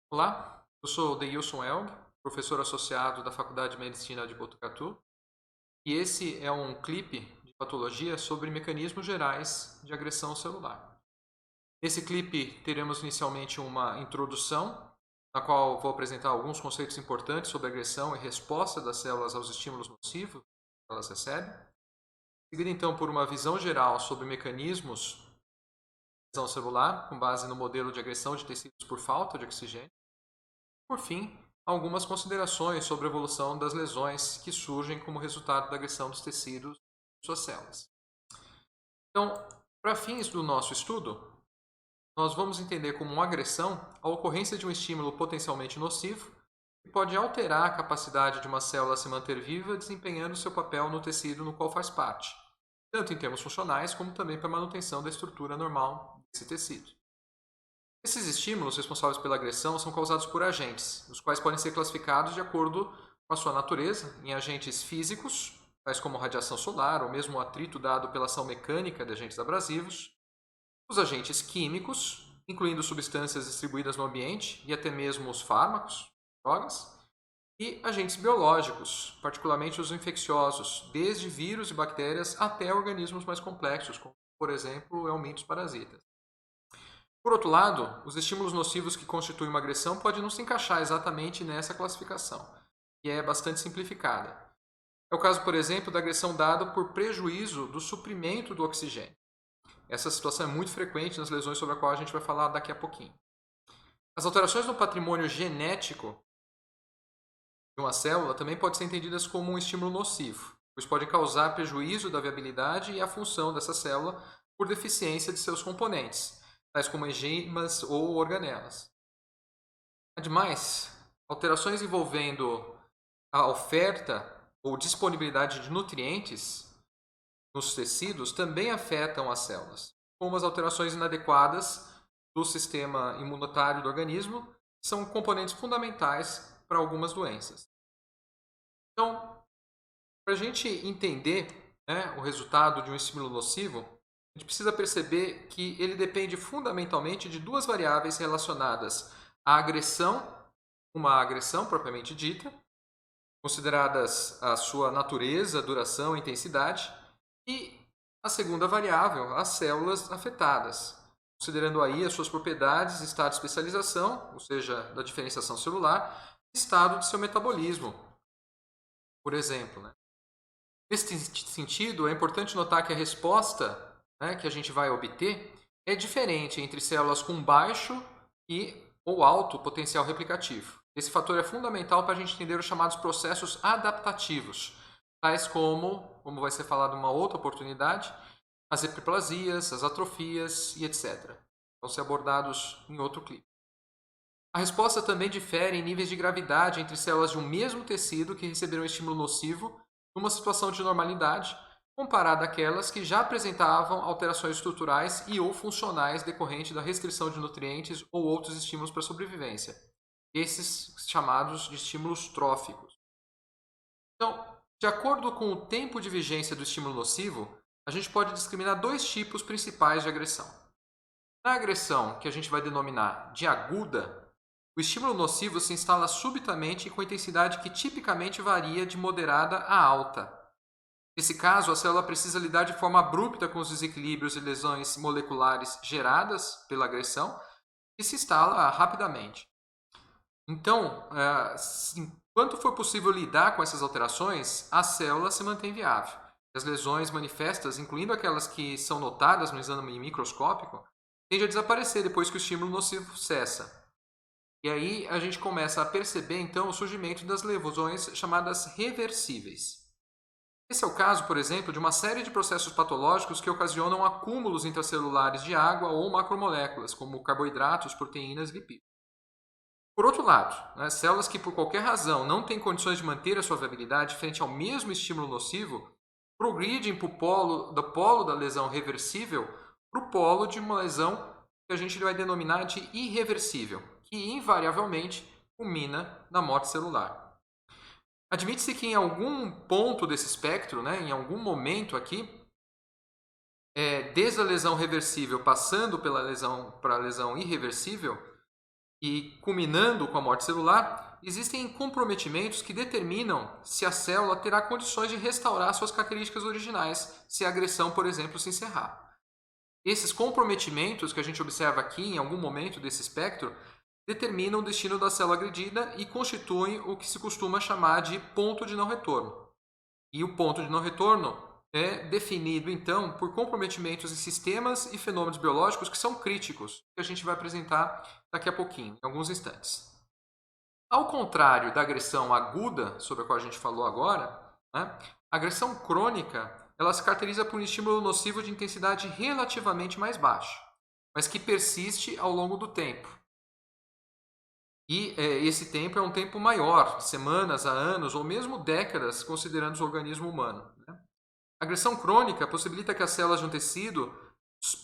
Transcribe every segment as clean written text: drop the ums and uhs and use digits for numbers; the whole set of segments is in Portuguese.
Olá, eu sou Deilson Elg, professor associado da Faculdade de Medicina de Botucatu, e esse é um clipe de patologia sobre mecanismos gerais de agressão celular. Nesse clipe teremos inicialmente uma introdução, na qual vou apresentar alguns conceitos importantes sobre agressão e resposta das células aos estímulos nocivos que elas recebem. Seguida então por uma visão geral sobre mecanismos de agressão celular, com base no modelo de agressão de tecidos por falta de oxigênio. Por fim, algumas considerações sobre a evolução das lesões que surgem como resultado da agressão dos tecidos e suas células. Então, para fins do nosso estudo, nós vamos entender como uma agressão a ocorrência de um estímulo potencialmente nocivo que pode alterar a capacidade de uma célula se manter viva, desempenhando seu papel no tecido no qual faz parte, tanto em termos funcionais como também para a manutenção da estrutura normal desse tecido. Esses estímulos responsáveis pela agressão são causados por agentes, os quais podem ser classificados de acordo com a sua natureza em agentes físicos, tais como radiação solar ou mesmo o atrito dado pela ação mecânica de agentes abrasivos, os agentes químicos, incluindo substâncias distribuídas no ambiente e até mesmo os fármacos, drogas, e agentes biológicos, particularmente os infecciosos, desde vírus e bactérias até organismos mais complexos, como, por exemplo, helmintos parasitas. Por outro lado, os estímulos nocivos que constituem uma agressão podem não se encaixar exatamente nessa classificação, que é bastante simplificada. É o caso, por exemplo, da agressão dada por prejuízo do suprimento do oxigênio. Essa situação é muito frequente nas lesões sobre a qual a gente vai falar daqui a pouquinho. As alterações no patrimônio genético de uma célula também podem ser entendidas como um estímulo nocivo, pois podem causar prejuízo da viabilidade e à função dessa célula por deficiência de seus componentes, tais como enzimas ou organelas. Ademais, alterações envolvendo a oferta ou disponibilidade de nutrientes nos tecidos também afetam as células, como as alterações inadequadas do sistema imunitário do organismo, são componentes fundamentais para algumas doenças. Então, para a gente entender, o resultado de um estímulo nocivo, a gente precisa perceber que ele depende fundamentalmente de duas variáveis relacionadas à agressão, uma agressão propriamente dita, consideradas a sua natureza, duração e intensidade, e a segunda variável, as células afetadas, considerando aí as suas propriedades, estado de especialização, ou seja, da diferenciação celular, e estado de seu metabolismo, por exemplo. Nesse sentido, é importante notar que a resposta, que a gente vai obter é diferente entre células com baixo ou alto potencial replicativo. Esse fator é fundamental para a gente entender os chamados processos adaptativos, tais como vai ser falado em uma outra oportunidade, as hiperplasias, as atrofias e etc. Vão ser abordados em outro clipe. A resposta também difere em níveis de gravidade entre células de um mesmo tecido que receberam estímulo nocivo numa situação de normalidade, comparada àquelas que já apresentavam alterações estruturais e ou funcionais decorrente da restrição de nutrientes ou outros estímulos para a sobrevivência, esses chamados de estímulos tróficos. Então, de acordo com o tempo de vigência do estímulo nocivo, a gente pode discriminar dois tipos principais de agressão. Na agressão, que a gente vai denominar de aguda, o estímulo nocivo se instala subitamente e com intensidade que tipicamente varia de moderada a alta. Nesse caso, a célula precisa lidar de forma abrupta com os desequilíbrios e lesões moleculares geradas pela agressão e se instala rapidamente. Então, enquanto for possível lidar com essas alterações, a célula se mantém viável. As lesões manifestas, incluindo aquelas que são notadas no exame microscópico, tendem a desaparecer depois que o estímulo nocivo cessa. E aí a gente começa a perceber, então, o surgimento das lesões chamadas reversíveis. Esse é o caso, por exemplo, de uma série de processos patológicos que ocasionam acúmulos intracelulares de água ou macromoléculas, como carboidratos, proteínas e lipídios. Por outro lado, células que por qualquer razão não têm condições de manter a sua viabilidade frente ao mesmo estímulo nocivo, progridem para o polo da lesão reversível para o polo de uma lesão que a gente vai denominar de irreversível, que invariavelmente culmina na morte celular. Admite-se que em algum ponto desse espectro, em algum momento aqui, desde a lesão reversível passando pela lesão para a lesão irreversível, E culminando com a morte celular, existem comprometimentos que determinam se a célula terá condições de restaurar suas características originais, se a agressão, por exemplo, se encerrar. Esses comprometimentos que a gente observa aqui em algum momento desse espectro determinam o destino da célula agredida e constituem o que se costuma chamar de ponto de não retorno. E o ponto de não retorno é definido, então, por comprometimentos em sistemas e fenômenos biológicos que são críticos, que a gente vai apresentar daqui a pouquinho, em alguns instantes. Ao contrário da agressão aguda, sobre a qual a gente falou agora, né, a agressão crônica ela se caracteriza por um estímulo nocivo de intensidade relativamente mais baixa, mas que persiste ao longo do tempo. E esse tempo é um tempo maior, semanas a anos ou mesmo décadas, considerando o organismo humano. Né? A agressão crônica possibilita que as células de um tecido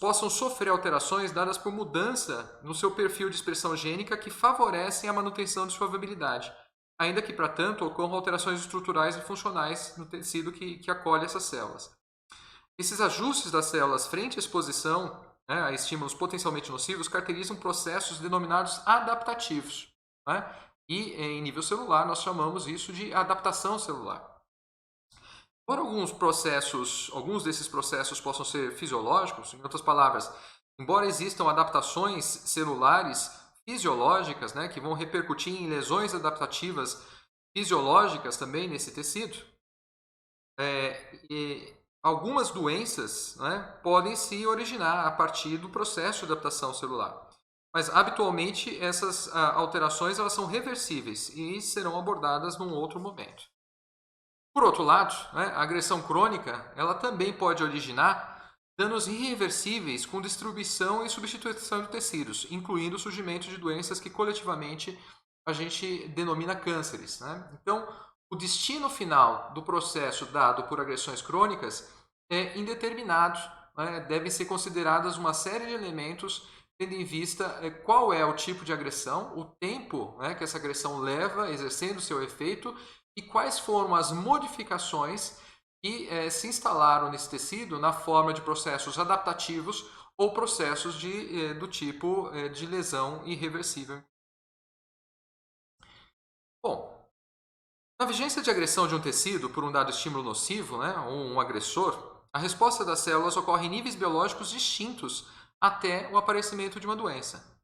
possam sofrer alterações dadas por mudança no seu perfil de expressão gênica que favorecem a manutenção de sua viabilidade, ainda que, para tanto, ocorram alterações estruturais e funcionais no tecido que acolhe essas células. Esses ajustes das células frente à exposição, né, a estímulos potencialmente nocivos caracterizam processos denominados adaptativos. Né? E em nível celular nós chamamos isso de adaptação celular. Embora alguns desses processos possam ser fisiológicos, em outras palavras, embora existam adaptações celulares fisiológicas, né, que vão repercutir em lesões adaptativas fisiológicas também nesse tecido, algumas doenças, né, podem se originar a partir do processo de adaptação celular. Mas, habitualmente, essas alterações elas são reversíveis e serão abordadas num outro momento. Por outro lado, né, a agressão crônica ela também pode originar danos irreversíveis com distribuição e substituição de tecidos, incluindo o surgimento de doenças que coletivamente a gente denomina cânceres. Né? Então, o destino final do processo dado por agressões crônicas é indeterminado. Né? Devem ser consideradas uma série de elementos tendo em vista qual é o tipo de agressão, o tempo, né, que essa agressão leva exercendo seu efeito e quais foram as modificações que se instalaram nesse tecido na forma de processos adaptativos ou processos do tipo de lesão irreversível. Bom, na vigência de agressão de um tecido por um dado estímulo nocivo, né, ou um agressor, a resposta das células ocorre em níveis biológicos distintos até o aparecimento de uma doença.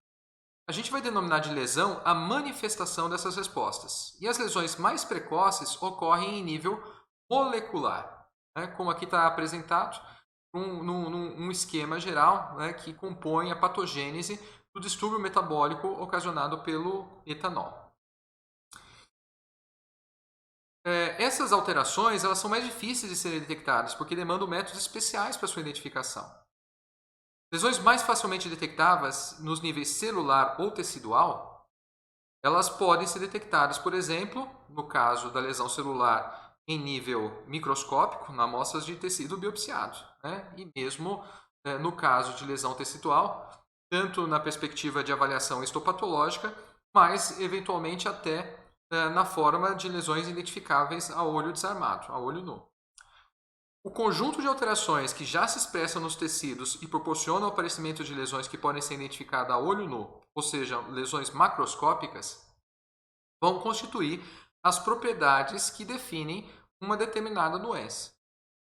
A gente vai denominar de lesão a manifestação dessas respostas. E as lesões mais precoces ocorrem em nível molecular, né, como aqui está apresentado num esquema geral, né, que compõe a patogênese do distúrbio metabólico ocasionado pelo etanol. Essas alterações elas são mais difíceis de serem detectadas porque demandam métodos especiais para sua identificação. Lesões mais facilmente detectáveis nos níveis celular ou tecidual, elas podem ser detectadas, por exemplo, no caso da lesão celular em nível microscópico, na amostras de tecido biopsiado, né? E mesmo no caso de lesão tecidual, tanto na perspectiva de avaliação histopatológica, mas eventualmente até na forma de lesões identificáveis a olho desarmado, a olho nu. O conjunto de alterações que já se expressam nos tecidos e proporcionam o aparecimento de lesões que podem ser identificadas a olho nu, ou seja, lesões macroscópicas, vão constituir as propriedades que definem uma determinada doença,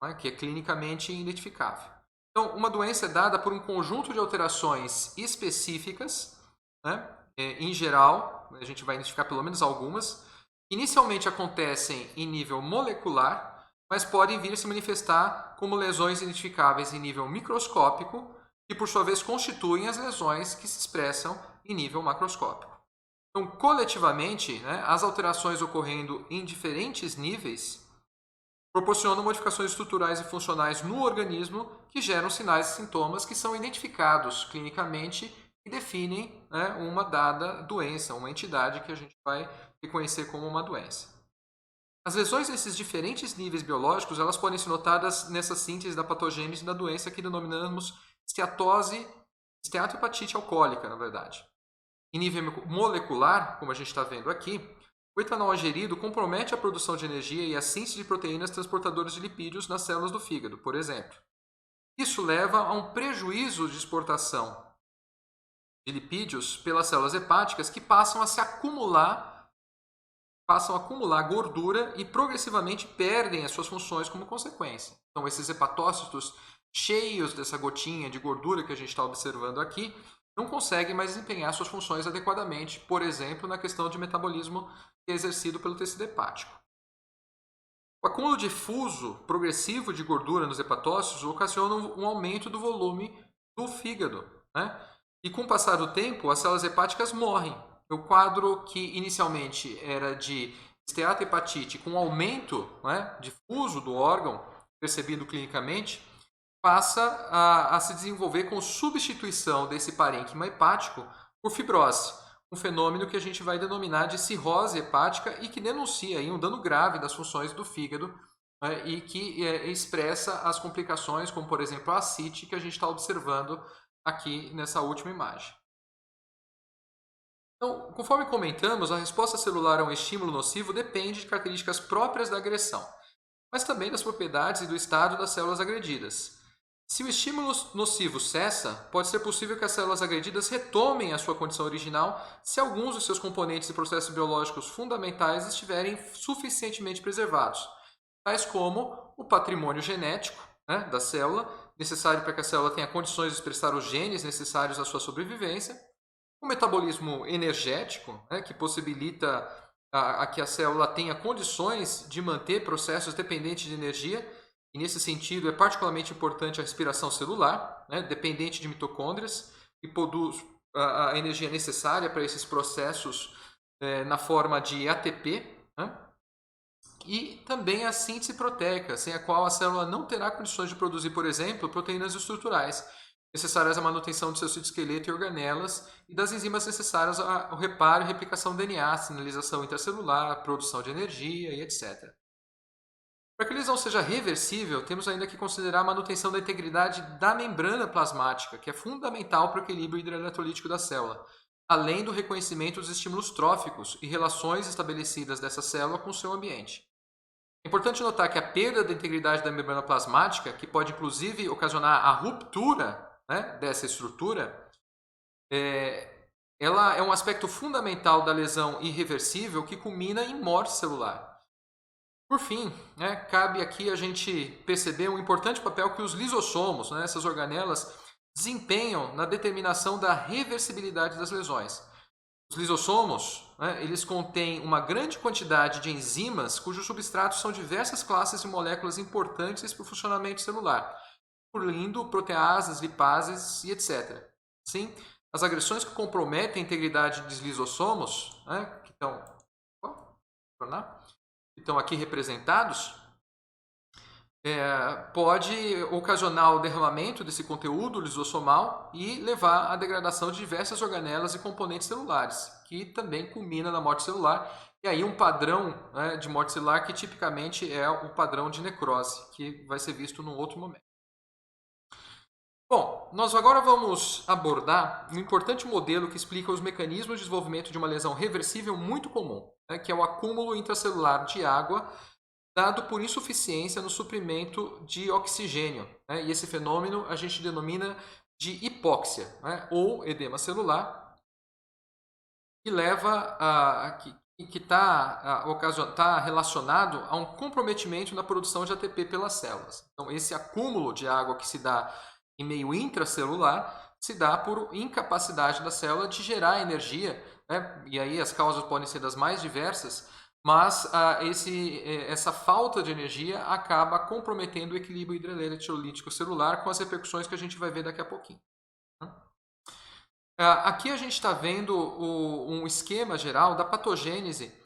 né, que é clinicamente identificável. Então, uma doença é dada por um conjunto de alterações específicas, né, em geral, a gente vai identificar pelo menos algumas, que inicialmente acontecem em nível molecular, mas podem vir a se manifestar como lesões identificáveis em nível microscópico, que por sua vez constituem as lesões que se expressam em nível macroscópico. Então, coletivamente, né, as alterações ocorrendo em diferentes níveis proporcionam modificações estruturais e funcionais no organismo que geram sinais e sintomas que são identificados clinicamente e definem, né, uma dada doença, uma entidade que a gente vai reconhecer como uma doença. As lesões nesses diferentes níveis biológicos elas podem ser notadas nessa síntese da patogênese da doença que denominamos esteatohepatite alcoólica, na verdade. Em nível molecular, como a gente está vendo aqui, o etanol ingerido compromete a produção de energia e a síntese de proteínas transportadoras de lipídios nas células do fígado, por exemplo. Isso leva a um prejuízo de exportação de lipídios pelas células hepáticas que passam a acumular gordura e progressivamente perdem as suas funções como consequência. Então, esses hepatócitos cheios dessa gotinha de gordura que a gente está observando aqui não conseguem mais desempenhar suas funções adequadamente, por exemplo, na questão de metabolismo que é exercido pelo tecido hepático. O acúmulo difuso progressivo de gordura nos hepatócitos ocasiona um aumento do volume do fígado, né? E com o passar do tempo, as células hepáticas morrem. O quadro que inicialmente era de esteatohepatite com aumento, né, difuso do órgão, percebido clinicamente, passa a se desenvolver com substituição desse parênquima hepático por fibrose, um fenômeno que a gente vai denominar de cirrose hepática e que denuncia aí um dano grave das funções do fígado, né, e que expressa as complicações, como por exemplo a ascite, que a gente está observando aqui nessa última imagem. Então, conforme comentamos, a resposta celular a um estímulo nocivo depende de características próprias da agressão, mas também das propriedades e do estado das células agredidas. Se o estímulo nocivo cessa, pode ser possível que as células agredidas retomem a sua condição original se alguns dos seus componentes e processos biológicos fundamentais estiverem suficientemente preservados, tais como o patrimônio genético, né, da célula, necessário para que a célula tenha condições de expressar os genes necessários à sua sobrevivência, o metabolismo energético, né, que possibilita que a célula tenha condições de manter processos dependentes de energia, e nesse sentido é particularmente importante a respiração celular, né, dependente de mitocôndrias, que produz a energia necessária para esses processos na forma de ATP, né, e também a síntese proteica, sem a qual a célula não terá condições de produzir, por exemplo, proteínas estruturais, necessárias à manutenção do seu citoesqueleto e organelas, e das enzimas necessárias ao reparo e replicação do DNA, sinalização intracelular, produção de energia e etc. Para que a lesão seja reversível, temos ainda que considerar a manutenção da integridade da membrana plasmática, que é fundamental para o equilíbrio hidroeletrolítico da célula, além do reconhecimento dos estímulos tróficos e relações estabelecidas dessa célula com o seu ambiente. É importante notar que a perda da integridade da membrana plasmática, que pode inclusive ocasionar a ruptura, né, dessa estrutura, ela é um aspecto fundamental da lesão irreversível que culmina em morte celular. Por fim, né, cabe aqui a gente perceber um importante papel que os lisossomos, né, essas organelas, desempenham na determinação da reversibilidade das lesões. Os lisossomos, né, eles contêm uma grande quantidade de enzimas cujos substratos são diversas classes de moléculas importantes para o funcionamento celular, incluindo proteases, lipases e etc. Sim, as agressões que comprometem a integridade dos lisossomos, né, que estão aqui representados, pode ocasionar o derramamento desse conteúdo lisossomal e levar à degradação de diversas organelas e componentes celulares, que também culmina na morte celular. E aí um padrão, né, de morte celular que tipicamente é o padrão de necrose, que vai ser visto num outro momento. Bom, nós agora vamos abordar um importante modelo que explica os mecanismos de desenvolvimento de uma lesão reversível muito comum, né, que é o acúmulo intracelular de água dado por insuficiência no suprimento de oxigênio, né, e esse fenômeno a gente denomina de hipóxia, né, ou edema celular, que leva que está relacionado a um comprometimento na produção de ATP pelas células. Então, esse acúmulo de água que se dá em meio intracelular se dá por incapacidade da célula de gerar energia, né? E aí as causas podem ser das mais diversas, mas essa falta de energia acaba comprometendo o equilíbrio hidroeletrolítico celular com as repercussões que a gente vai ver daqui a pouquinho. Aqui a gente está vendo um esquema geral da patogênese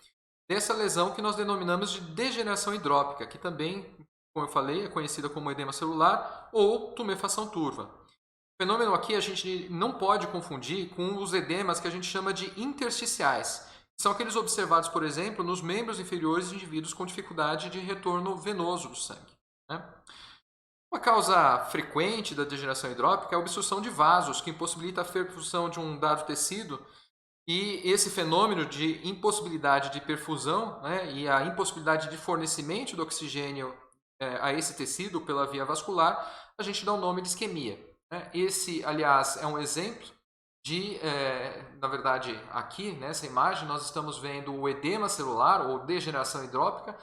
dessa lesão que nós denominamos de degeneração hidrópica, que também, como eu falei, é conhecida como edema celular ou tumefação turva. O fenômeno aqui a gente não pode confundir com os edemas que a gente chama de intersticiais, que são aqueles observados, por exemplo, nos membros inferiores de indivíduos com dificuldade de retorno venoso do sangue, né? Uma causa frequente da degeneração hidrópica é a obstrução de vasos, que impossibilita a perfusão de um dado tecido, e esse fenômeno de impossibilidade de perfusão, né, e a impossibilidade de fornecimento do oxigênio a esse tecido pela via vascular, a gente dá o nome de isquemia, né? Esse, aliás, é um exemplo na verdade, aqui nessa imagem nós estamos vendo o edema celular ou degeneração hidrópica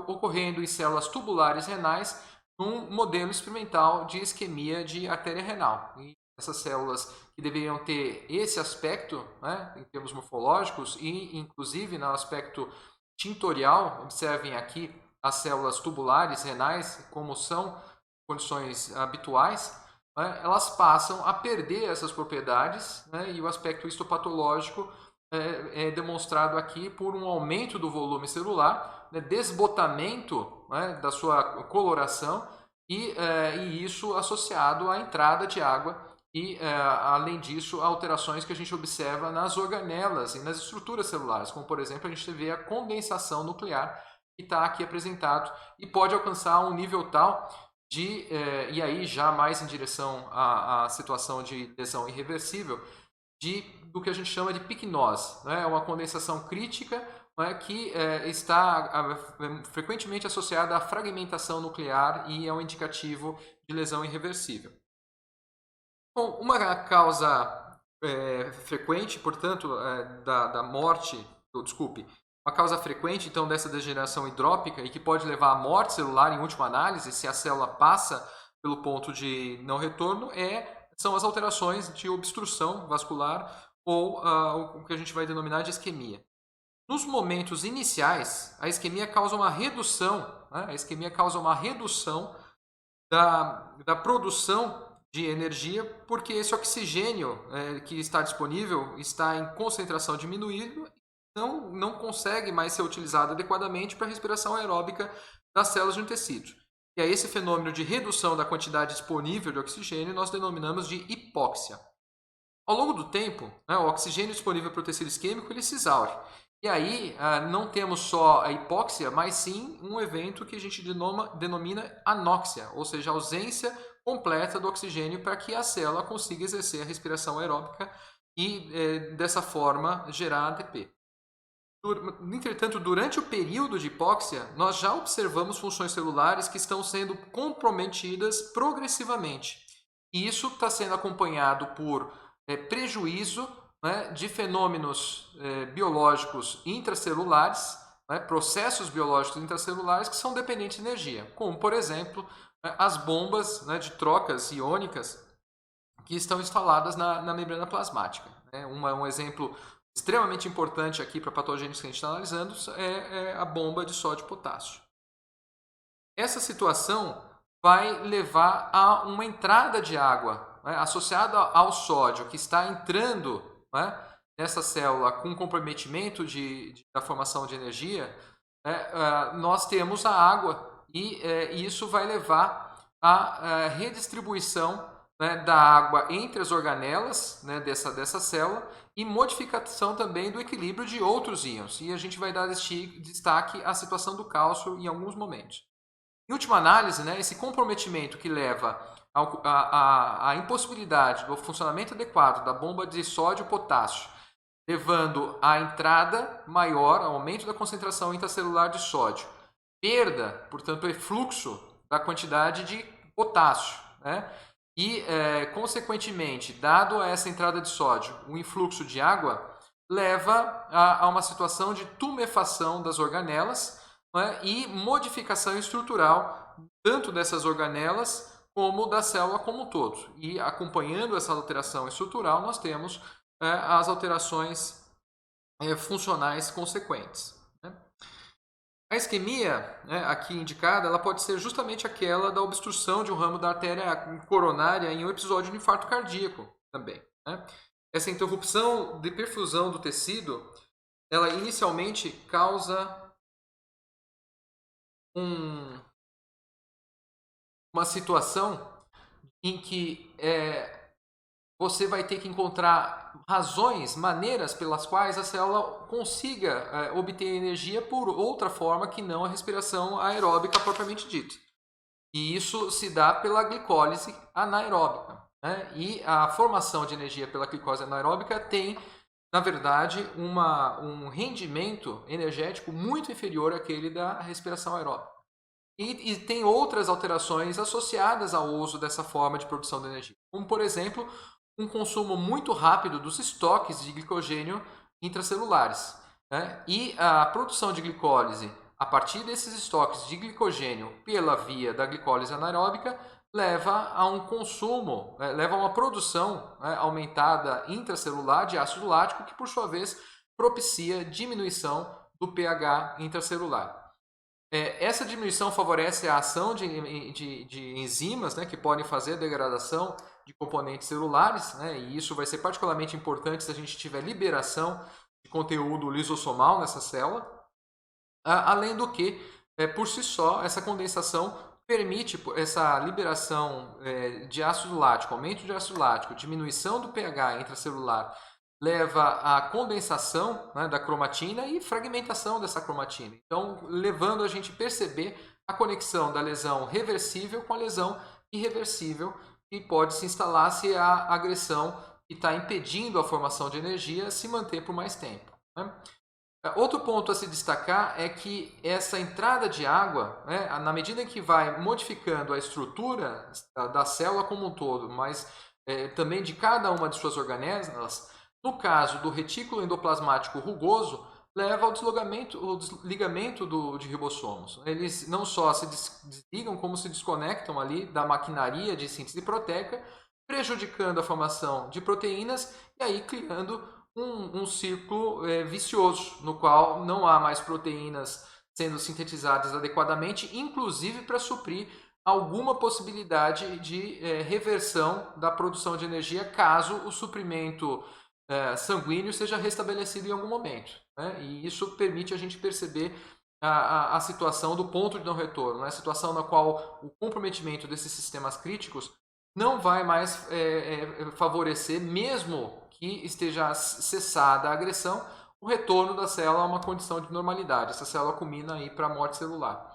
ocorrendo em células tubulares renais num modelo experimental de isquemia de artéria renal. E essas células que deveriam ter esse aspecto, né, em termos morfológicos e inclusive no aspecto tintorial, observem aqui as células tubulares renais, como são condições habituais, né, elas passam a perder essas propriedades, né, e o aspecto histopatológico é demonstrado aqui por um aumento do volume celular, né, desbotamento, né, da sua coloração e isso associado à entrada de água e, além disso, alterações que a gente observa nas organelas e nas estruturas celulares, como, por exemplo, a gente vê a condensação nuclear que está aqui apresentado e pode alcançar um nível tal de, e aí já mais em direção à situação de lesão irreversível, do que a gente chama de picnose, né? Uma condensação crítica, né, que está frequentemente associada à fragmentação nuclear e é um indicativo de lesão irreversível. Bom, uma causa frequente, portanto, da morte, desculpe, uma causa frequente, então, dessa degeneração hidrópica e que pode levar à morte celular em última análise, se a célula passa pelo ponto de não retorno, são as alterações de obstrução vascular ou o que a gente vai denominar de isquemia. Nos momentos iniciais, a isquemia causa uma redução, né? A isquemia causa uma redução da produção de energia, porque esse oxigênio que está disponível está em concentração diminuída, não consegue mais ser utilizado adequadamente para a respiração aeróbica das células de um tecido. E aí esse fenômeno de redução da quantidade disponível de oxigênio nós denominamos de hipóxia. Ao longo do tempo, né, o oxigênio disponível para o tecido isquêmico ele se exaure. E aí não temos só a hipóxia, mas sim um evento que a gente denomina anóxia, ou seja, a ausência completa do oxigênio para que a célula consiga exercer a respiração aeróbica e, dessa forma, gerar ATP. Entretanto, durante o período de hipóxia, nós já observamos funções celulares que estão sendo comprometidas progressivamente. E isso está sendo acompanhado por prejuízo, né, de fenômenos biológicos intracelulares, né, processos biológicos intracelulares que são dependentes de energia, como, por exemplo, as bombas, né, de trocas iônicas que estão instaladas na membrana plasmática. Né? Um exemplo extremamente importante aqui para patogênios que a gente está analisando é a bomba de sódio e potássio. Essa situação vai levar a uma entrada de água, né, associada ao sódio que está entrando, né, nessa célula com comprometimento da formação de energia, né, nós temos a água e isso vai levar à redistribuição, né, da água entre as organelas, né, dessa célula e modificação também do equilíbrio de outros íons. E a gente vai dar destaque à situação do cálcio em alguns momentos. Em última análise, né, esse comprometimento que leva à impossibilidade do funcionamento adequado da bomba de sódio e potássio, levando à entrada maior, ao aumento da concentração intracelular de sódio, perda, portanto, efluxo da quantidade de potássio, né? E, consequentemente, dado a essa entrada de sódio, o influxo de água leva a uma situação de tumefação das organelas, né, e modificação estrutural tanto dessas organelas como da célula como um todo. E acompanhando essa alteração estrutural, nós temos as alterações funcionais consequentes. Né? A isquemia, né, aqui indicada, ela pode ser justamente aquela da obstrução de um ramo da artéria coronária em um episódio de infarto cardíaco também. Né? Essa interrupção de perfusão do tecido, ela inicialmente causa uma situação em que você vai ter que encontrar razões, maneiras pelas quais a célula consiga obter energia por outra forma que não a respiração aeróbica propriamente dita. E isso se dá pela glicólise anaeróbica. Né? E a formação de energia pela glicose anaeróbica tem, na verdade, um rendimento energético muito inferior àquele da respiração aeróbica. E tem outras alterações associadas ao uso dessa forma de produção de energia, como, por exemplo, um consumo muito rápido dos estoques de glicogênio intracelulares, né? E a produção de glicólise a partir desses estoques de glicogênio pela via da glicólise anaeróbica leva a um consumo, leva a uma produção, né, aumentada intracelular de ácido lático, que por sua vez propicia diminuição do pH intracelular. Essa diminuição favorece a ação de enzimas, né, que podem fazer a degradação de componentes celulares, né, e isso vai ser particularmente importante se a gente tiver liberação de conteúdo lisossomal nessa célula. Além do que, por si só, essa condensação permite essa liberação de ácido lático, aumento de ácido lático, diminuição do pH intracelular, leva à condensação, né, da cromatina e fragmentação dessa cromatina. Então, levando a gente a perceber a conexão da lesão reversível com a lesão irreversível, que pode se instalar se a agressão que está impedindo a formação de energia se manter por mais tempo, né? Outro ponto a se destacar é que essa entrada de água, né, na medida em que vai modificando a estrutura da célula como um todo, mas também de cada uma de suas organelas, no caso do retículo endoplasmático rugoso, leva ao desligamento de ribossomos. Eles não só se desligam, como se desconectam ali da maquinaria de síntese proteica, prejudicando a formação de proteínas e aí criando um círculo vicioso, no qual não há mais proteínas sendo sintetizadas adequadamente, inclusive para suprir alguma possibilidade de reversão da produção de energia, caso o suprimento sanguíneo seja restabelecido em algum momento, né? E isso permite a gente perceber a situação do ponto de não retorno, né? A situação na qual o comprometimento desses sistemas críticos não vai mais favorecer, mesmo que esteja cessada a agressão, o retorno da célula a uma condição de normalidade. Essa célula culmina aí para a morte celular.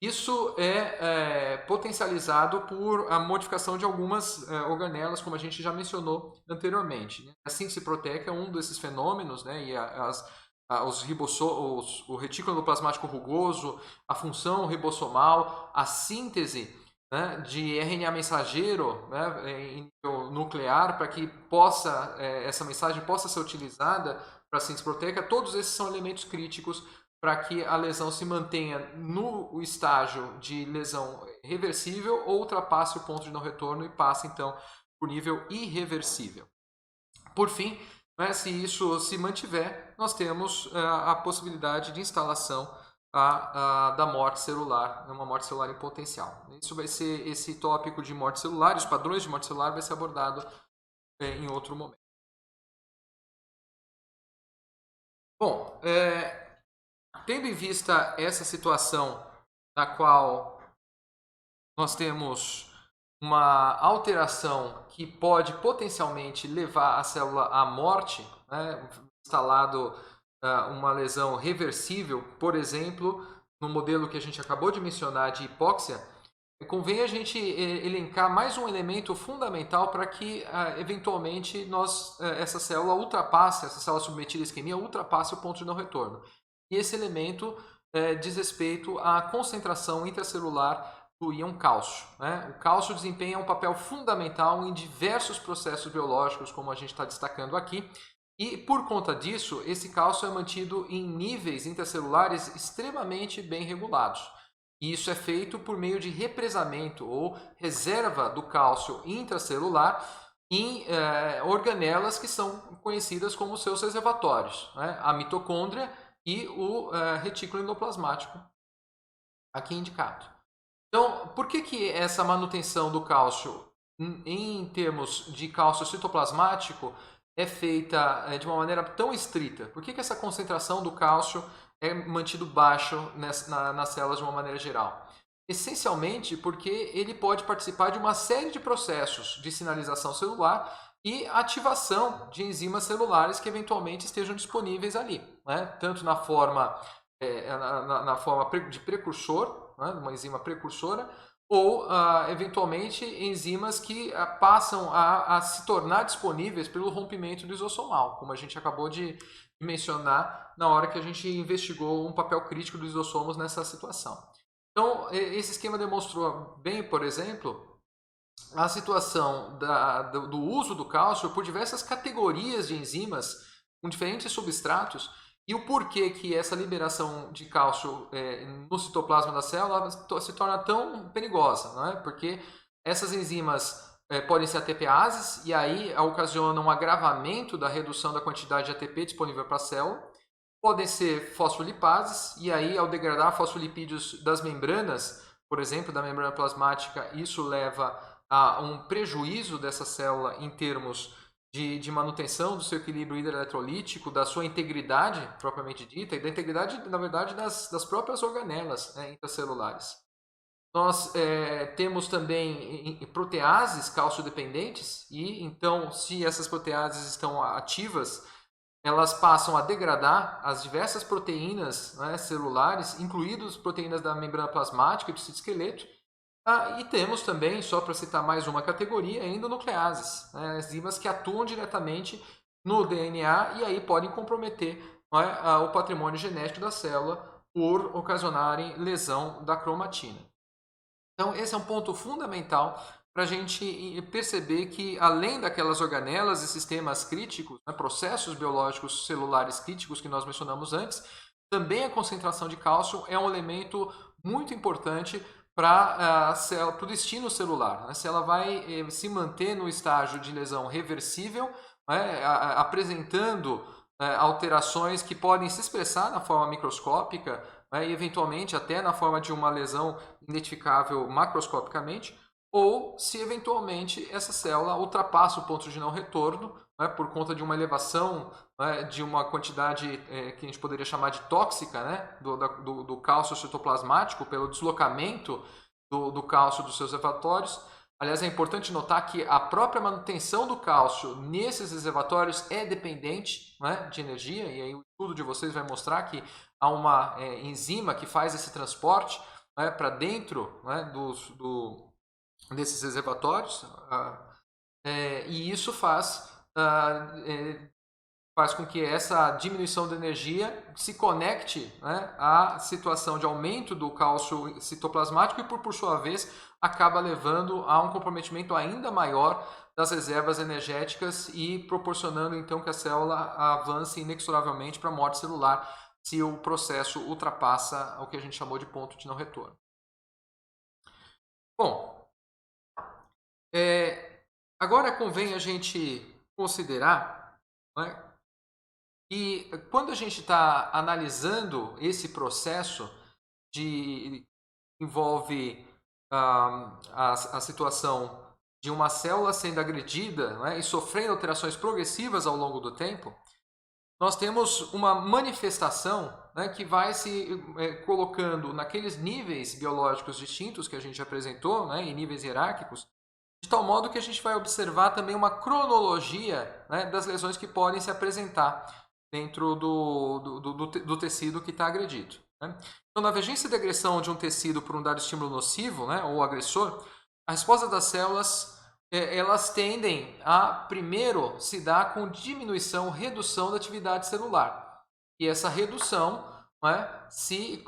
Isso é potencializado por a modificação de algumas organelas, como a gente já mencionou anteriormente, né? A síntese proteica é um desses fenômenos, né? E o retículo endoplasmático rugoso, a função ribossomal, a síntese, né, de RNA mensageiro, né, em nível nuclear, para que essa mensagem possa ser utilizada para a síntese proteica. Todos esses são elementos críticos para que a lesão se mantenha no estágio de lesão reversível ou ultrapasse o ponto de não retorno e passe então para o nível irreversível. Por fim, né, se isso se mantiver, nós temos a possibilidade de instalação da morte celular, uma morte celular em potencial. Isso vai ser, esse tópico de morte celular, os padrões de morte celular vai ser abordado em outro momento. Bom, tendo em vista essa situação na qual nós temos uma alteração que pode potencialmente levar a célula à morte, né, instalado uma lesão reversível, por exemplo, no modelo que a gente acabou de mencionar de hipóxia, convém a gente elencar mais um elemento fundamental para que eventualmente essa célula submetida à isquemia ultrapasse o ponto de não retorno. E esse elemento diz respeito à concentração intracelular do íon cálcio, né? O cálcio desempenha um papel fundamental em diversos processos biológicos, como a gente está destacando aqui, e por conta disso, esse cálcio é mantido em níveis intracelulares extremamente bem regulados. E isso é feito por meio de represamento ou reserva do cálcio intracelular em organelas que são conhecidas como seus reservatórios, né? A mitocôndria e o retículo endoplasmático, aqui indicado. Então, por que essa manutenção do cálcio em termos de cálcio citoplasmático é feita de uma maneira tão estrita? Por que essa concentração do cálcio é mantido baixo nas células de uma maneira geral? Essencialmente porque ele pode participar de uma série de processos de sinalização celular e ativação de enzimas celulares que eventualmente estejam disponíveis ali, né? Tanto na forma de precursor, né, uma enzima precursora, ou eventualmente enzimas que passam a se tornar disponíveis pelo rompimento lisossomal, como a gente acabou de mencionar na hora que a gente investigou um papel crítico dos lisossomos nessa situação. Então, esse esquema demonstrou bem, por exemplo, a situação do uso do cálcio por diversas categorias de enzimas com diferentes substratos e o porquê que essa liberação de cálcio no citoplasma da célula se torna tão perigosa, não é? Porque essas enzimas podem ser ATPases e aí ocasionam um agravamento da redução da quantidade de ATP disponível para a célula. Podem ser fosfolipases e aí ao degradar fosfolipídios das membranas, por exemplo, da membrana plasmática, isso leva a um prejuízo dessa célula em termos de manutenção do seu equilíbrio hidroeletrolítico, da sua integridade propriamente dita e da integridade, na verdade, das próprias organelas intracelulares. Nós temos também proteases calciodependentes e, então, se essas proteases estão ativas, elas passam a degradar as diversas proteínas celulares, incluídas proteínas da membrana plasmática e do citoesqueleto. E temos também, só para citar mais uma categoria, endonucleases, enzimas que atuam diretamente no DNA e aí podem comprometer o patrimônio genético da célula por ocasionarem lesão da cromatina. Então, esse é um ponto fundamental para a gente perceber que, além daquelas organelas e sistemas críticos, processos biológicos celulares críticos que nós mencionamos antes, também a concentração de cálcio é um elemento muito importante para o destino celular. Se ela vai se manter no estágio de lesão reversível, apresentando alterações que podem se expressar na forma microscópica e eventualmente até na forma de uma lesão identificável macroscopicamente, ou se eventualmente essa célula ultrapassa o ponto de não retorno por conta de uma elevação de uma quantidade que a gente poderia chamar de tóxica do cálcio citoplasmático pelo deslocamento do cálcio dos seus reservatórios. Aliás, é importante notar que a própria manutenção do cálcio nesses reservatórios é dependente de energia, e aí o estudo de vocês vai mostrar que há uma enzima que faz esse transporte para dentro desses reservatórios, e isso faz com que essa diminuição de energia se conecte à situação de aumento do cálcio citoplasmático e, por sua vez, acaba levando a um comprometimento ainda maior das reservas energéticas e proporcionando, então, que a célula avance inexoravelmente para a morte celular se o processo ultrapassa o que a gente chamou de ponto de não retorno. Bom, agora convém a gente considerar que quando a gente está analisando esse processo que envolve a situação de uma célula sendo agredida e sofrendo alterações progressivas ao longo do tempo, nós temos uma manifestação que vai se colocando naqueles níveis biológicos distintos que a gente apresentou, em níveis hierárquicos, de tal modo que a gente vai observar também uma cronologia das lesões que podem se apresentar dentro do tecido que está agredido. Então, na emergência de agressão de um tecido por um dado estímulo nocivo ou agressor, a resposta das células elas tendem a, primeiro, se dar com diminuição, redução da atividade celular. E essa redução se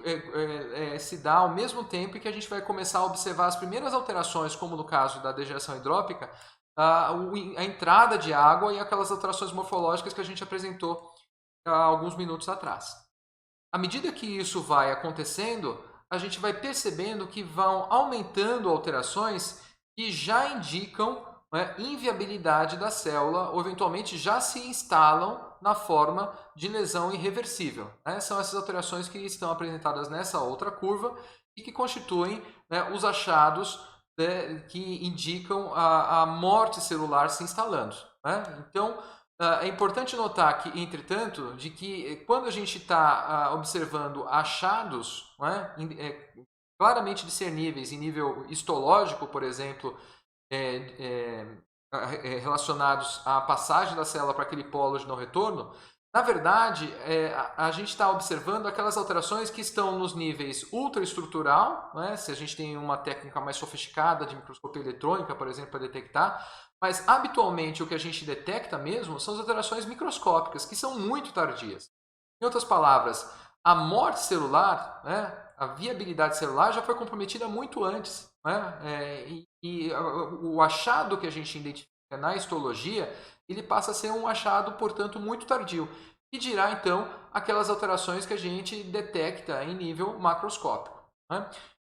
dá ao mesmo tempo que a gente vai começar a observar as primeiras alterações, como no caso da degeneração hidrópica, a entrada de água e aquelas alterações morfológicas que a gente apresentou há alguns minutos atrás. À medida que isso vai acontecendo, a gente vai percebendo que vão aumentando alterações que já indicam inviabilidade da célula ou eventualmente já se instalam na forma de lesão irreversível. São essas alterações que estão apresentadas nessa outra curva e que constituem os achados que indicam a morte celular se instalando. Então, é importante notar que, entretanto, de que quando a gente está observando achados claramente discerníveis em nível histológico, por exemplo, relacionados à passagem da célula para aquele polo de não retorno, na verdade, a gente está observando aquelas alterações que estão nos níveis ultraestrutural, se a gente tem uma técnica mais sofisticada de microscopia eletrônica, por exemplo, para detectar, mas habitualmente o que a gente detecta mesmo são as alterações microscópicas, que são muito tardias. Em outras palavras, a morte celular, a viabilidade celular já foi comprometida muito antes. né? O achado que a gente identifica na histologia, ele passa a ser um achado, portanto, muito tardio. E dirá, então, aquelas alterações que a gente detecta em nível macroscópico, né?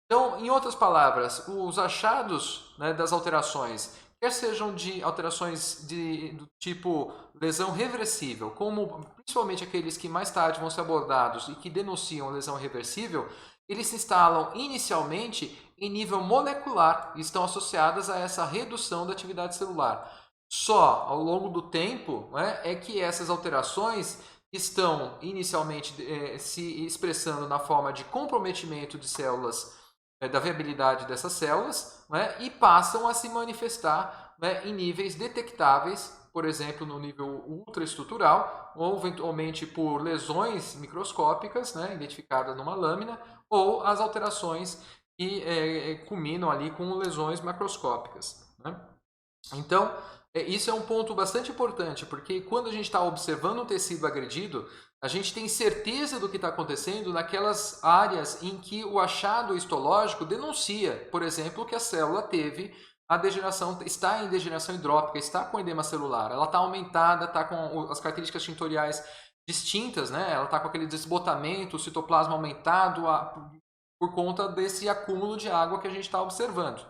Então, em outras palavras, os achados, né, das alterações, quer sejam de alterações do tipo lesão reversível, como principalmente aqueles que mais tarde vão ser abordados e que denunciam lesão reversível, eles se instalam inicialmente em nível molecular e estão associadas a essa redução da atividade celular. Só ao longo do tempo, né, é que essas alterações estão inicialmente se expressando na forma de comprometimento de células, da viabilidade dessas células, né, e passam a se manifestar, né, em níveis detectáveis, por exemplo, no nível ultraestrutural, ou eventualmente por lesões microscópicas, né, identificadas numa lâmina, ou as alterações que culminam ali com lesões macroscópicas, né? Então, isso é um ponto bastante importante, porque quando a gente está observando um tecido agredido, a gente tem certeza do que está acontecendo naquelas áreas em que o achado histológico denuncia, por exemplo, que a célula teve a degeneração, está em degeneração hidrópica, está com edema celular, ela está aumentada, está com as características tintoriais distintas, né? Ela está com aquele desbotamento, o citoplasma aumentado por conta desse acúmulo de água que a gente está observando.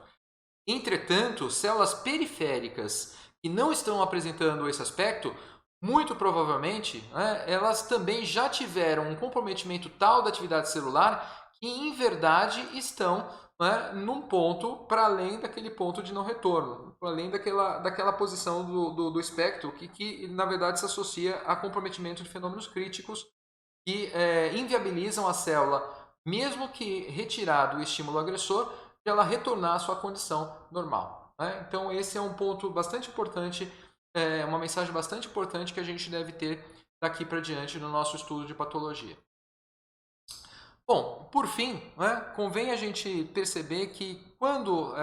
Entretanto, células periféricas que não estão apresentando esse aspecto, muito provavelmente, né, elas também já tiveram um comprometimento tal da atividade celular que, em verdade, estão, né, num ponto para além daquele ponto de não retorno, para além daquela posição do espectro que, na verdade, se associa a comprometimento de fenômenos críticos que inviabilizam a célula, mesmo que retirado o estímulo agressor, de ela retornar à sua condição normal, né? Então, esse é um ponto bastante importante, uma mensagem bastante importante que a gente deve ter daqui para diante no nosso estudo de patologia. Bom, por fim, né, convém a gente perceber que quando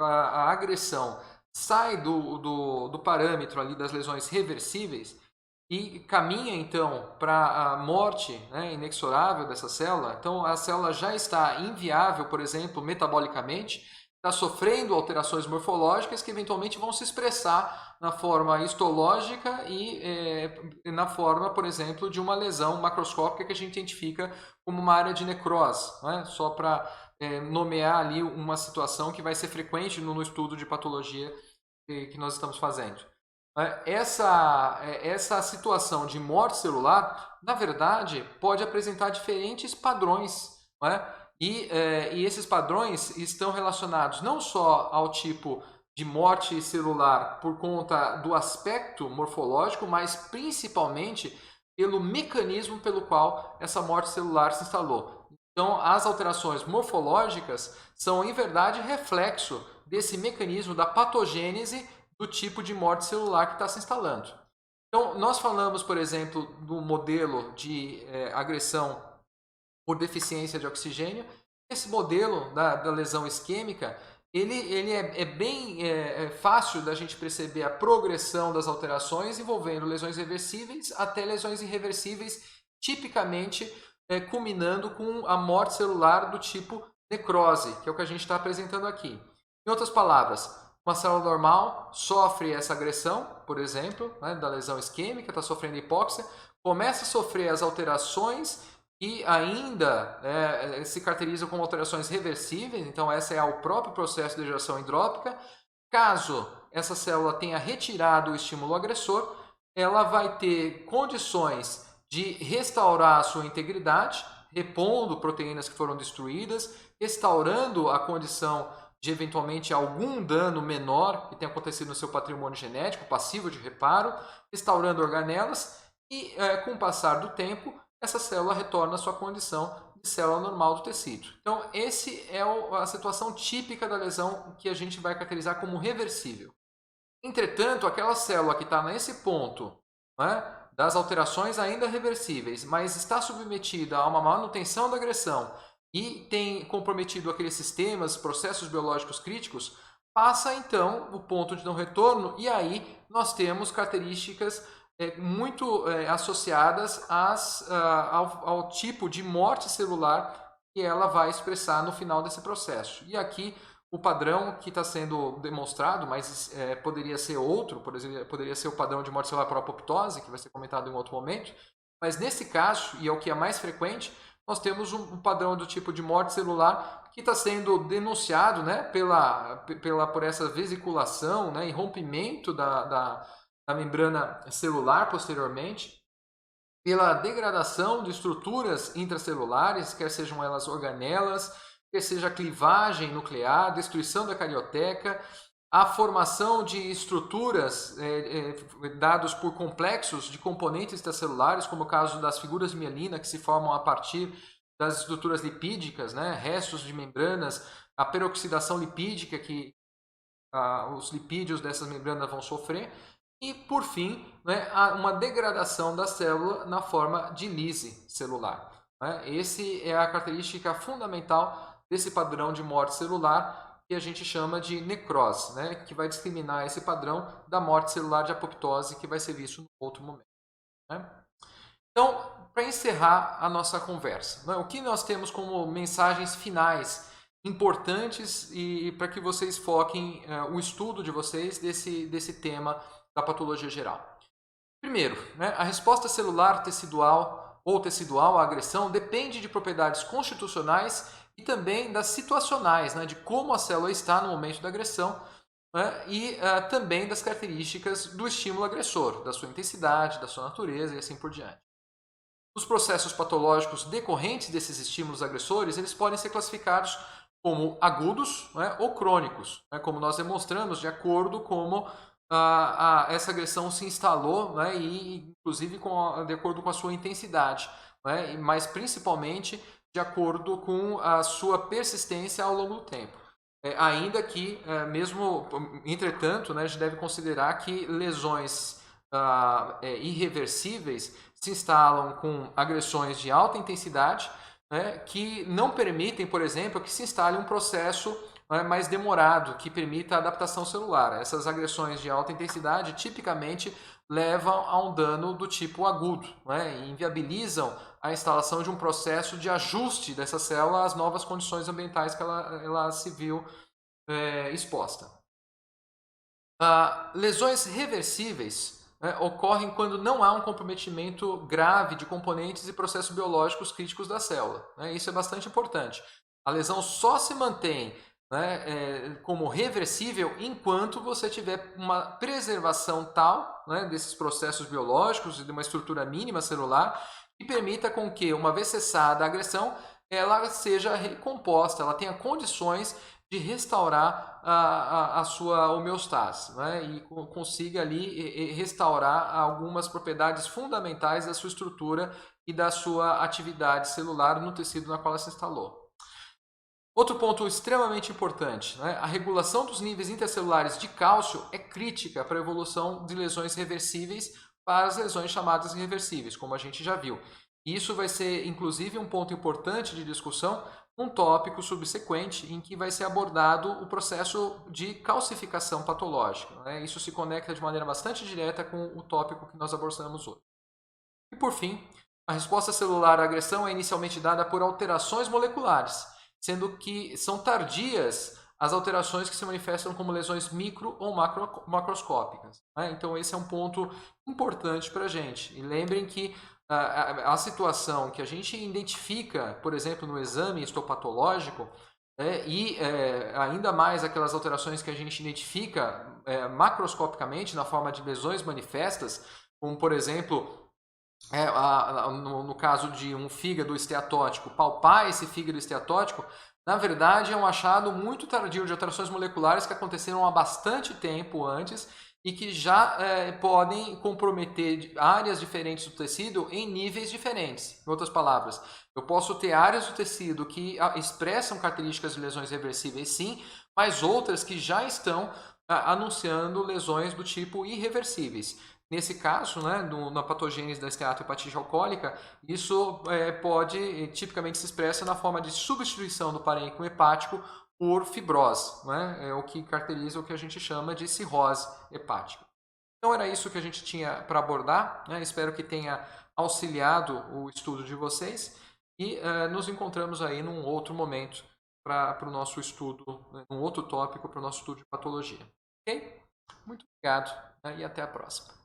a agressão sai do parâmetro ali das lesões reversíveis, e caminha então para a morte, né, inexorável dessa célula. Então a célula já está inviável, por exemplo, metabolicamente, está sofrendo alterações morfológicas que eventualmente vão se expressar na forma histológica e na forma, por exemplo, de uma lesão macroscópica que a gente identifica como uma área de necrose, né? Só para nomear ali uma situação que vai ser frequente no estudo de patologia que nós estamos fazendo. Essa situação de morte celular, na verdade, pode apresentar diferentes padrões, né? E esses padrões estão relacionados não só ao tipo de morte celular por conta do aspecto morfológico, mas principalmente pelo mecanismo pelo qual essa morte celular se instalou. Então, as alterações morfológicas são, em verdade, reflexo desse mecanismo da patogênese do tipo de morte celular que está se instalando. Então, nós falamos, por exemplo, do modelo de agressão por deficiência de oxigênio. Esse modelo da lesão isquêmica, ele é bem fácil da gente perceber a progressão das alterações envolvendo lesões reversíveis até lesões irreversíveis, tipicamente culminando com a morte celular do tipo necrose, que é o que a gente está apresentando aqui. Em outras palavras, uma célula normal sofre essa agressão, por exemplo, né, da lesão isquêmica, está sofrendo hipóxia, começa a sofrer as alterações e ainda se caracterizam como alterações reversíveis, então essa é o próprio processo de degeneração hidrópica. Caso essa célula tenha retirado o estímulo agressor, ela vai ter condições de restaurar a sua integridade, repondo proteínas que foram destruídas, restaurando a condição de eventualmente algum dano menor que tenha acontecido no seu patrimônio genético, passivo de reparo, restaurando organelas e, com o passar do tempo, essa célula retorna à sua condição de célula normal do tecido. Então, esse é a situação típica da lesão que a gente vai caracterizar como reversível. Entretanto, aquela célula que está nesse ponto, né, das alterações ainda reversíveis, mas está submetida a uma manutenção da agressão e tem comprometido aqueles sistemas, processos biológicos críticos, passa então o ponto de não retorno e aí nós temos características muito associadas ao tipo de morte celular que ela vai expressar no final desse processo. E aqui o padrão que está sendo demonstrado, mas poderia ser outro, por exemplo, poderia ser o padrão de morte celular por apoptose, que vai ser comentado em outro momento, mas nesse caso, e é o que é mais frequente, nós temos um padrão do tipo de morte celular que está sendo denunciado, né, por essa vesiculação, né, e rompimento da membrana celular posteriormente, pela degradação de estruturas intracelulares, quer sejam elas organelas, quer seja clivagem nuclear, destruição da carioteca, a formação de estruturas dados por complexos de componentes extracelulares, como o caso das figuras de mielina, que se formam a partir das estruturas lipídicas, né, restos de membranas, a peroxidação lipídica que os lipídios dessas membranas vão sofrer, e, por fim, né, uma degradação da célula na forma de lise celular. Né? Essa é a característica fundamental desse padrão de morte celular que a gente chama de necrose, né, que vai discriminar esse padrão da morte celular de apoptose que vai ser visto no outro momento. Né? Então, para encerrar a nossa conversa, né, o que nós temos como mensagens finais importantes e para que vocês foquem o estudo de vocês desse tema da patologia geral. Primeiro, né, a resposta celular tecidual ou tecidual à agressão depende de propriedades constitucionais e também das situacionais, né, de como a célula está no momento da agressão, né, e também das características do estímulo agressor, da sua intensidade, da sua natureza e assim por diante. Os processos patológicos decorrentes desses estímulos agressores, eles podem ser classificados como agudos, né, ou crônicos, né, como nós demonstramos, de acordo com como essa agressão se instalou, né, e inclusive de acordo com a sua intensidade, né, mas principalmente de acordo com a sua persistência ao longo do tempo. Ainda que, mesmo, entretanto, né, a gente deve considerar que lesões irreversíveis se instalam com agressões de alta intensidade, né, que não permitem, por exemplo, que se instale um processo mais demorado, que permita a adaptação celular. Essas agressões de alta intensidade tipicamente levam a um dano do tipo agudo, né, e inviabilizam a instalação de um processo de ajuste dessa célula às novas condições ambientais que ela se viu exposta. Lesões reversíveis ocorrem quando não há um comprometimento grave de componentes e processos biológicos críticos da célula. Né? Isso é bastante importante. A lesão só se mantém, né, como reversível enquanto você tiver uma preservação tal, né, desses processos biológicos e de uma estrutura mínima celular que permita com que, uma vez cessada a agressão, ela seja recomposta, ela tenha condições de restaurar a sua homeostase, né, e consiga ali restaurar algumas propriedades fundamentais da sua estrutura e da sua atividade celular no tecido na qual ela se instalou. Outro ponto extremamente importante, né? A regulação dos níveis intercelulares de cálcio é crítica para a evolução de lesões reversíveis para as lesões chamadas irreversíveis, como a gente já viu. Isso vai ser, inclusive, um ponto importante de discussão, um tópico subsequente em que vai ser abordado o processo de calcificação patológica. Né? Isso se conecta de maneira bastante direta com o tópico que nós abordamos hoje. E, por fim, a resposta celular à agressão é inicialmente dada por alterações moleculares, sendo que são tardias as alterações que se manifestam como lesões micro ou macroscópicas. Né? Então, esse é um ponto importante para a gente. E lembrem que a situação que a gente identifica, por exemplo, no exame histopatológico, e ainda mais aquelas alterações que a gente identifica macroscopicamente na forma de lesões manifestas, como, por exemplo, no caso de um fígado esteatótico, palpar esse fígado esteatótico, na verdade é um achado muito tardio de alterações moleculares que aconteceram há bastante tempo antes e que já podem comprometer áreas diferentes do tecido em níveis diferentes. Em outras palavras, eu posso ter áreas do tecido que expressam características de lesões reversíveis, sim, mas outras que já estão anunciando lesões do tipo irreversíveis. Nesse caso, né, na patogênese da esteatohepatite alcoólica, isso tipicamente se expressa na forma de substituição do parênquima hepático por fibrose, né, o que caracteriza o que a gente chama de cirrose hepática. Então era isso que a gente tinha para abordar, né? Espero que tenha auxiliado o estudo de vocês e nos encontramos aí num outro momento para o nosso estudo, né, um outro tópico para o nosso estudo de patologia. Ok? Muito obrigado, né, e até a próxima.